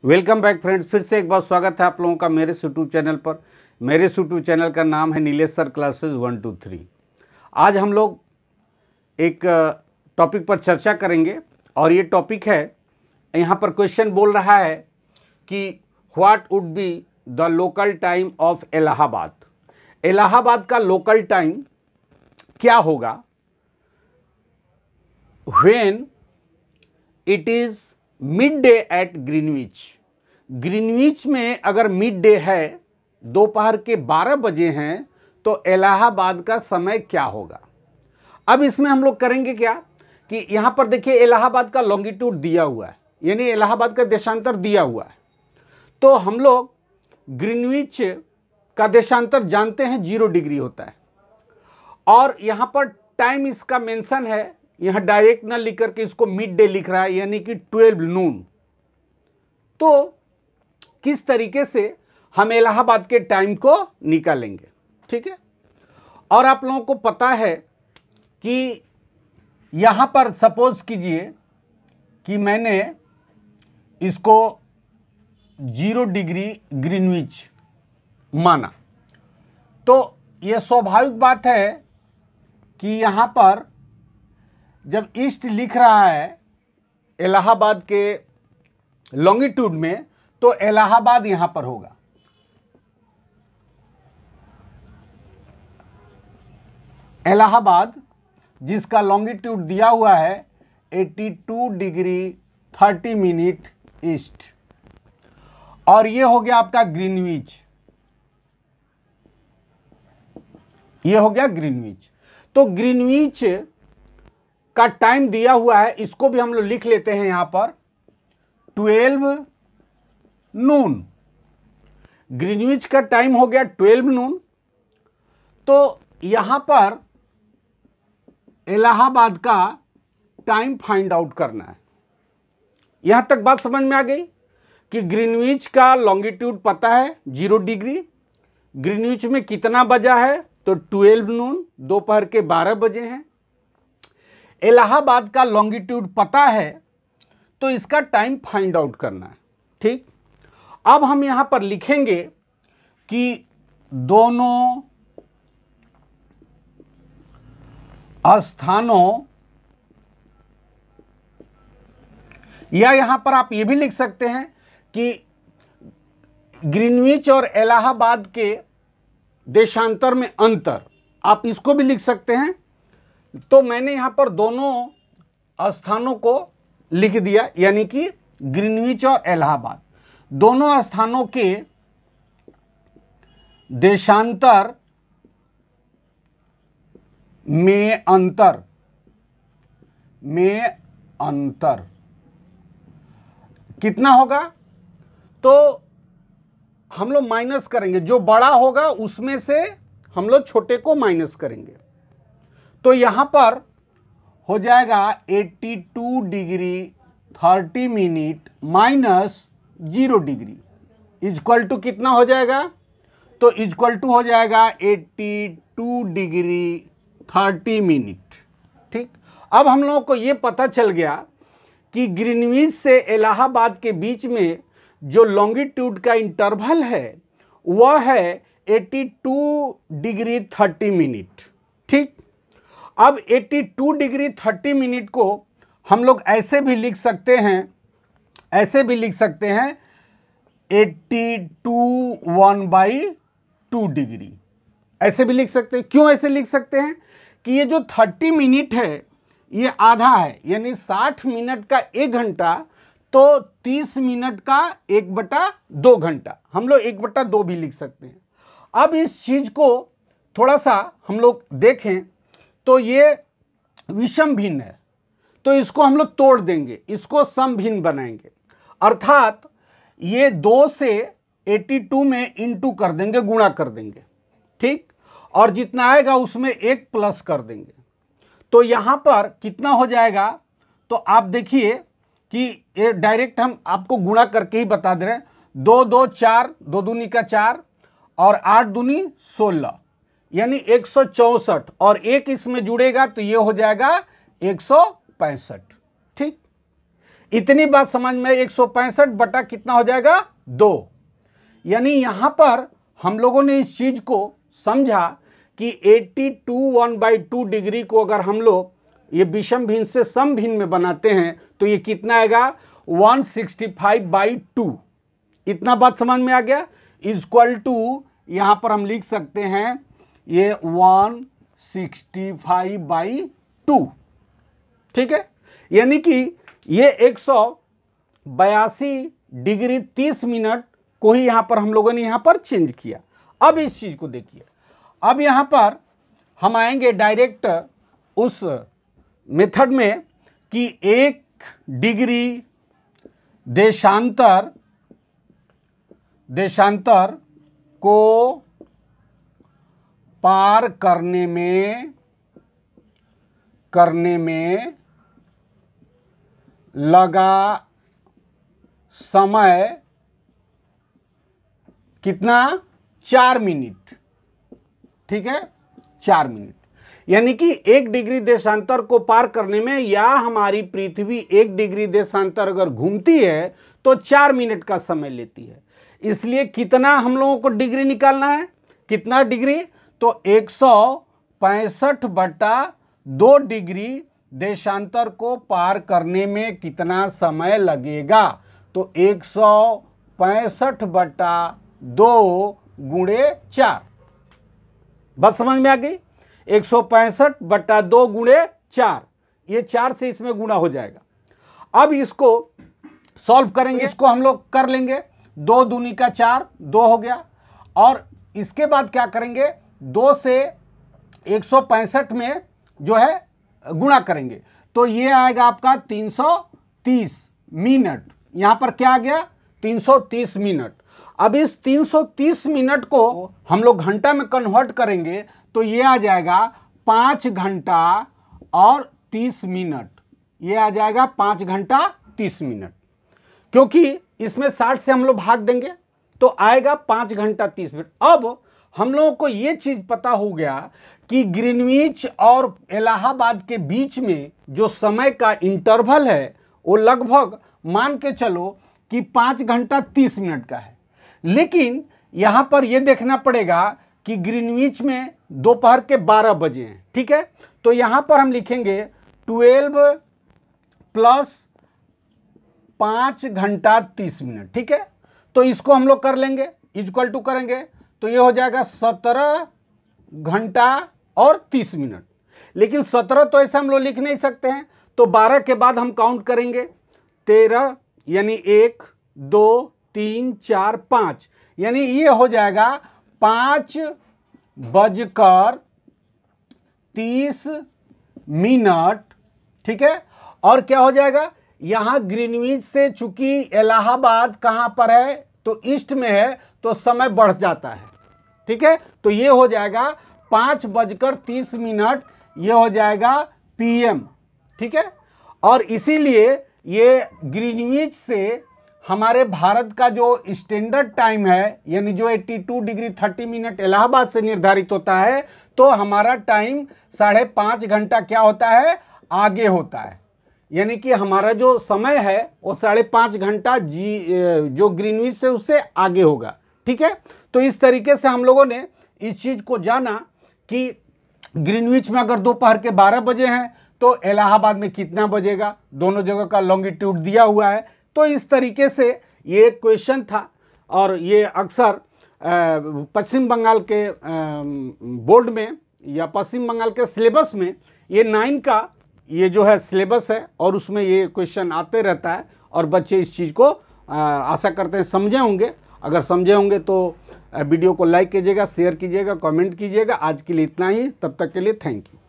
Welcome back friends, फिर से एक बार स्वागत है आप लोगों का मेरे यूट्यूब चैनल पर। मेरे यूट्यूब चैनल का नाम है नीलेश सर क्लासेस 1 2 3। आज हम लोग एक टॉपिक पर चर्चा करेंगे और ये टॉपिक है, यहाँ पर क्वेश्चन बोल रहा है कि what would be the local time of Allahabad. Allahabad का लोकल टाइम क्या होगा when it is mid day at Greenwich. Greenwich में अगर मिड डे है, दोपहर के 12 बजे हैं, तो इलाहाबाद का समय क्या होगा। अब इसमें हम लोग करेंगे क्या कि यहाँ पर देखिए इलाहाबाद का लॉन्गिट्यूड दिया हुआ है, यानी इलाहाबाद का देशांतर दिया हुआ है। तो हम लोग ग्रीनविच का देशांतर जानते हैं 0 डिग्री होता है, और यहाँ पर टाइम इसका मेंशन है, यहाँ डायरेक्ट ना लिख करके इसको मिड डे लिख रहा है, यानी कि 12 नून। तो किस तरीके से हम इलाहाबाद के टाइम को निकालेंगे, ठीक है। और आप लोगों को पता है कि यहाँ पर सपोज कीजिए कि मैंने इसको 0 डिग्री ग्रीनविच माना, तो यह स्वाभाविक बात है कि यहाँ पर जब ईस्ट लिख रहा है इलाहाबाद के लॉन्गिट्यूड में, तो इलाहाबाद यहां पर होगा। इलाहाबाद जिसका लॉन्गिट्यूड दिया हुआ है 82 डिग्री 30 मिनट ईस्ट, और ये हो गया आपका ग्रीनविच, ये हो गया ग्रीनविच। तो ग्रीनविच का टाइम दिया हुआ है, इसको भी हम लोग लिख लेते हैं यहां पर 12 नून। ग्रीनविच का टाइम हो गया 12 नून। तो यहां पर इलाहाबाद का टाइम फाइंड आउट करना है। यहां तक बात समझ में आ गई कि ग्रीनविच का लॉन्गिट्यूड पता है 0 डिग्री, ग्रीनविच में कितना बजा है तो 12 नून, दोपहर के 12 बजे हैं। इलाहाबाद का लॉन्गिट्यूड पता है, तो इसका टाइम फाइंड आउट करना है, ठीक। अब हम यहां पर लिखेंगे कि दोनों स्थानों, या यहां पर आप यह भी लिख सकते हैं कि ग्रीनविच और इलाहाबाद के देशांतर में अंतर, आप इसको भी लिख सकते हैं। तो मैंने यहां पर दोनों स्थानों को लिख दिया, यानी कि ग्रीनविच और इलाहाबाद दोनों स्थानों के देशांतर में अंतर कितना होगा, तो हम लोग माइनस करेंगे, जो बड़ा होगा उसमें से हम लोग छोटे को माइनस करेंगे। तो यहां पर हो जाएगा 82 degree 30 minute minus 0 degree equal to कितना हो जाएगा, तो इक्वल टू हो जाएगा 82 डिग्री 30 मिनट, ठीक। अब हम लोगों को ये पता चल गया कि ग्रीनविच से इलाहाबाद के बीच में जो लॉन्गिट्यूड का इंटरवल है वह है 82 डिग्री 30 मिनट, ठीक। अब 82 डिग्री 30 मिनट को हम लोग ऐसे भी लिख सकते हैं, 82 1/2 डिग्री, ऐसे भी लिख सकते हैं। क्यों ऐसे लिख सकते हैं कि ये जो 30 मिनट है ये आधा है, यानी 60 मिनट का 1 घंटा, तो 30 मिनट का 1/2 घंटा, हम लोग 1/2 भी लिख सकते हैं। अब इस चीज को थोड़ा सा हम लोग देखें तो ये विषम भिन्न है, तो इसको हम लोग तोड़ देंगे, इसको सम भिन्न बनाएंगे, अर्थात ये 2 से 82 में इंटू कर देंगे, गुणा कर देंगे, ठीक। और जितना आएगा उसमें 1 प्लस कर देंगे, तो यहां पर कितना हो जाएगा, तो आप देखिए कि ये डायरेक्ट हम आपको गुणा करके ही बता दे रहे हैं। 2 2 4, 2 दूनी का 4 और 8 दूनी 16, यानी 164, और 1 इसमें जुड़ेगा तो ये हो जाएगा 165, ठीक। इतनी बात समझ में, 165 बटा कितना हो जाएगा 2। यानी यहां पर हम लोगों ने इस चीज को समझा कि 82 1/2 डिग्री को अगर हम लोग ये विषम भिन्न से सम भिन्न में बनाते हैं तो ये कितना आएगा 165/2। इतना बात समझ में आ गया। इक्वल टू यहां पर हम लिख सकते हैं ये 165/2, ठीक है। यानी कि ये 182 डिग्री 30 मिनट को ही यहां पर हम लोगों ने यहां पर चेंज किया। अब इस चीज को देखिए, अब यहां पर हम आएंगे डायरेक्ट उस मेथड में कि 1 डिग्री देशांतर को पार करने में लगा समय कितना 4 मिनट, ठीक है 4 मिनट। यानी कि 1 डिग्री देशांतर को पार करने में, या हमारी पृथ्वी 1 डिग्री देशांतर अगर घूमती है तो 4 मिनट का समय लेती है। इसलिए कितना हम लोगों को डिग्री निकालना है, कितना डिग्री, तो 165/2 डिग्री देशांतर को पार करने में कितना समय लगेगा, तो 165/2 गुणे 4। बस समझ में आ गई। 165/2 गुणे 4, ये 4 से इसमें गुणा हो जाएगा। अब इसको सॉल्व करेंगे, इसको हम लोग कर लेंगे। 2 दूनी का 4, 2 हो गया। और इसके बाद क्या करेंगे, 2 से 165 में जो है गुणा करेंगे तो ये आएगा आपका 330 मिनट। यहां पर क्या आ गया 330 मिनट। अब इस 330 मिनट को हम लोग घंटा में कन्वर्ट करेंगे तो ये आ जाएगा 5 घंटा और 30 मिनट। ये आ जाएगा 5 घंटा 30 मिनट, क्योंकि इसमें 60 से हम लोग भाग देंगे तो आएगा 5 घंटा 30 मिनट। अब हम लोगों को ये चीज पता हो गया कि ग्रीनविच और इलाहाबाद के बीच में जो समय का इंटरवल है वो लगभग मान के चलो कि 5 घंटा 30 मिनट का है। लेकिन यहां पर यह देखना पड़ेगा कि ग्रीनविच में दोपहर के 12 बजे हैं, ठीक है। तो यहां पर हम लिखेंगे 12 प्लस 5 घंटा 30 मिनट, ठीक है। तो इसको हम लोग कर लेंगे, इक्वल टू करेंगे तो ये हो जाएगा 17 घंटा और 30 मिनट। लेकिन 17 तो ऐसा हम लोग लिख नहीं सकते हैं, तो 12 के बाद हम काउंट करेंगे 13, यानी 1 2 3 4 5, यानी ये हो जाएगा 5:30 मिनट, ठीक है। और क्या हो जाएगा, यहां ग्रीनविच से चूंकि इलाहाबाद कहां पर है तो ईस्ट में है तो समय बढ़ जाता है, ठीक है। तो ये हो जाएगा 5:30 मिनट, ये हो जाएगा PM, ठीक है। और इसीलिए ये ग्रीनविच से हमारे भारत का जो स्टैंडर्ड टाइम है, यानी जो 82 डिग्री 30 मिनट इलाहाबाद से निर्धारित होता है, तो हमारा टाइम 5.5 घंटा क्या होता है, आगे होता है। यानी कि हमारा जो समय है वो 5.5 घंटा जो ग्रीनविच से उससे आगे होगा, ठीक है। तो इस तरीके से हम लोगों ने इस चीज को जाना कि ग्रीनविच में अगर दोपहर के 12 बजे हैं तो इलाहाबाद में कितना बजेगा, दोनों जगह का लॉन्गिट्यूड दिया हुआ है। तो इस तरीके से ये एक क्वेश्चन था, और ये अक्सर पश्चिम बंगाल के बोर्ड में या पश्चिम बंगाल के सिलेबस में ये 9 का ये जो है सिलेबस है, और उसमें ये क्वेश्चन आते रहता है। और बच्चे इस चीज़ को आशा करते हैं समझे होंगे। अगर समझे होंगे तो वीडियो को लाइक कीजिएगा, शेयर कीजिएगा, कमेंट कीजिएगा। आज के लिए इतना ही, तब तक के लिए थैंक यू।